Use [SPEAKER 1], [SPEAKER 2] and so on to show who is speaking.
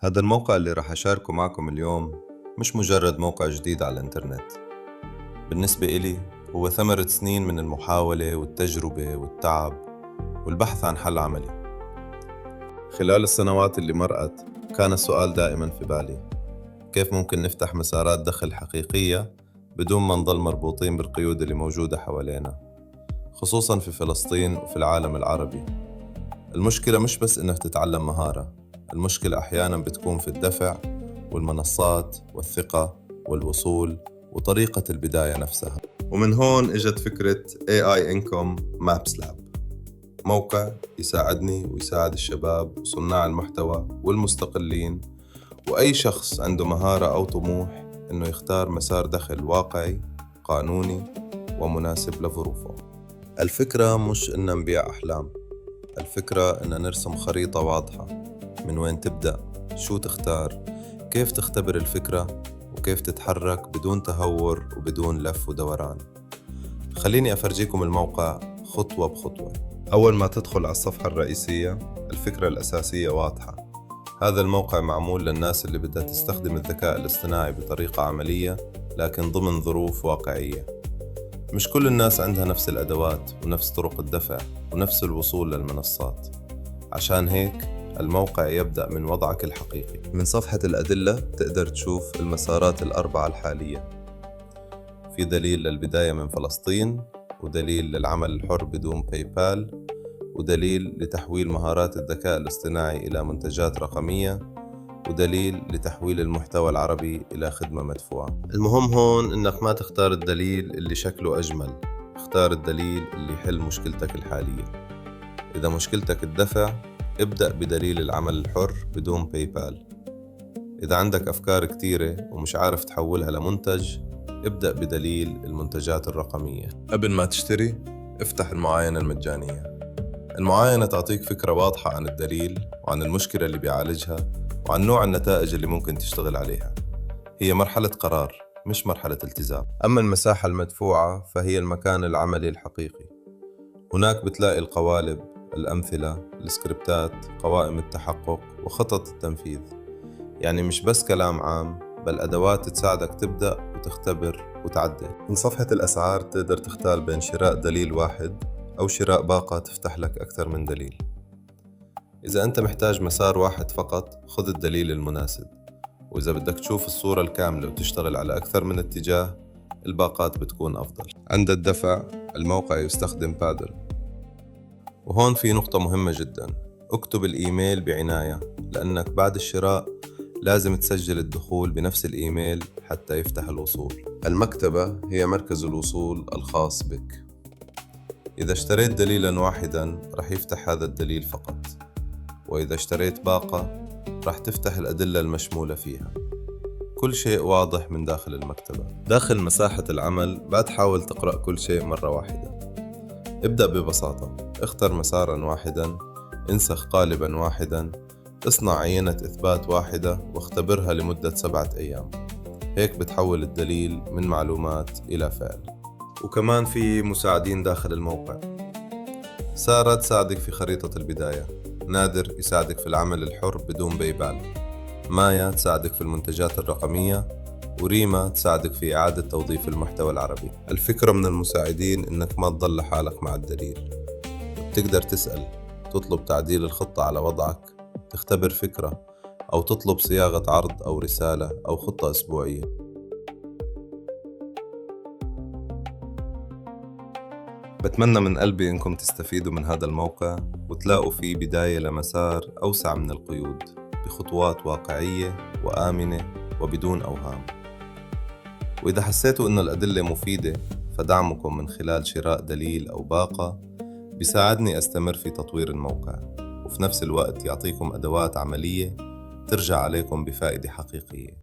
[SPEAKER 1] هذا الموقع اللي راح أشاركه معكم اليوم مش مجرد موقع جديد على الإنترنت. بالنسبة إلي هو ثمرة سنين من المحاولة والتجربة والتعب والبحث عن حل عملي. خلال السنوات اللي مرقت كان السؤال دائما في بالي: كيف ممكن نفتح مسارات دخل حقيقية بدون ما نضل مربوطين بالقيود اللي موجودة حوالينا، خصوصا في فلسطين وفي العالم العربي. المشكلة مش بس إنك تتعلم مهارة، المشكلة أحياناً بتكون في الدفع والمنصات والثقة والوصول وطريقة البداية نفسها. ومن هون إجت فكرة AI Income Maps Lab، موقع يساعدني ويساعد الشباب وصناع المحتوى والمستقلين وأي شخص عنده مهارة أو طموح إنه يختار مسار دخل واقعي قانوني ومناسب لظروفه. الفكرة مش إن نبيع أحلام، الفكرة إن نرسم خريطة واضحة: من وين تبدأ، شو تختار، كيف تختبر الفكرة، وكيف تتحرك بدون تهور وبدون لف ودوران. خليني أفرجيكم الموقع خطوة بخطوة. أول ما تدخل على الصفحة الرئيسية، الفكرة الأساسية واضحة: هذا الموقع معمول للناس اللي بدها تستخدم الذكاء الاصطناعي بطريقة عملية لكن ضمن ظروف واقعية. مش كل الناس عندها نفس الأدوات ونفس طرق الدفع ونفس الوصول للمنصات. عشان هيك الموقع يبدأ من وضعك الحقيقي. من صفحة الأدلة تقدر تشوف المسارات الأربعة الحالية. في دليل للبداية من فلسطين، ودليل للعمل الحر بدون باي بال، ودليل لتحويل مهارات الذكاء الاصطناعي إلى منتجات رقمية، ودليل لتحويل المحتوى العربي إلى خدمة مدفوعة. المهم هون إنك ما تختار الدليل اللي شكله أجمل، اختار الدليل اللي يحل مشكلتك الحالية. إذا مشكلتك الدفع، ابدأ بدليل العمل الحر بدون باي بال. إذا عندك أفكار كتيرة ومش عارف تحولها لمنتج، ابدأ بدليل المنتجات الرقمية. قبل ما تشتري، افتح المعاينة المجانية. المعاينة تعطيك فكرة واضحة عن الدليل وعن المشكلة اللي بيعالجها وعن نوع النتائج اللي ممكن تشتغل عليها. هي مرحلة قرار مش مرحلة التزام. أما المساحة المدفوعة فهي المكان العملي الحقيقي. هناك بتلاقي القوالب، الأمثلة، السكريبتات، قوائم التحقق وخطط التنفيذ. يعني مش بس كلام عام، بل أدوات تساعدك تبدأ وتختبر وتعدل. من صفحة الأسعار تقدر تختار بين شراء دليل واحد أو شراء باقة تفتح لك أكثر من دليل. إذا أنت محتاج مسار واحد فقط، خذ الدليل المناسب، وإذا بدك تشوف الصورة الكاملة وتشتغل على أكثر من اتجاه، الباقات بتكون أفضل. عند الدفع، الموقع يستخدم بادل. وهون في نقطة مهمة جدا: اكتب الإيميل بعناية، لأنك بعد الشراء لازم تسجل الدخول بنفس الإيميل حتى يفتح الوصول. المكتبة هي مركز الوصول الخاص بك. إذا اشتريت دليلا واحدا رح يفتح هذا الدليل فقط، وإذا اشتريت باقة رح تفتح الأدلة المشمولة فيها. كل شيء واضح من داخل المكتبة. داخل مساحة العمل لا تحاول تقرأ كل شيء مرة واحدة. ابدأ ببساطة، اختر مسارا واحدا، انسخ قالبا واحدا، اصنع عينة إثبات واحدة واختبرها لمدة 7 أيام. هيك بتحول الدليل من معلومات إلى فعل. وكمان في مساعدين داخل الموقع: سارة تساعدك في خريطة البداية، نادر يساعدك في العمل الحر بدون بيبال، مايا تساعدك في المنتجات الرقمية، وريما تساعدك في إعادة توظيف المحتوى العربي. الفكرة من المساعدين إنك ما تضل لحالك مع الدليل، بتقدر تسأل، تطلب تعديل الخطة على وضعك، تختبر فكرة، أو تطلب صياغة عرض أو رسالة أو خطة أسبوعية. بتمنى من قلبي إنكم تستفيدوا من هذا الموقع وتلاقوا فيه بداية لمسار أوسع من القيود، بخطوات واقعية وآمنة وبدون أوهام. وإذا حسيتوا إن الأدلة مفيدة، فدعمكم من خلال شراء دليل أو باقة بيساعدني أستمر في تطوير الموقع، وفي نفس الوقت يعطيكم أدوات عملية ترجع عليكم بفائدة حقيقية.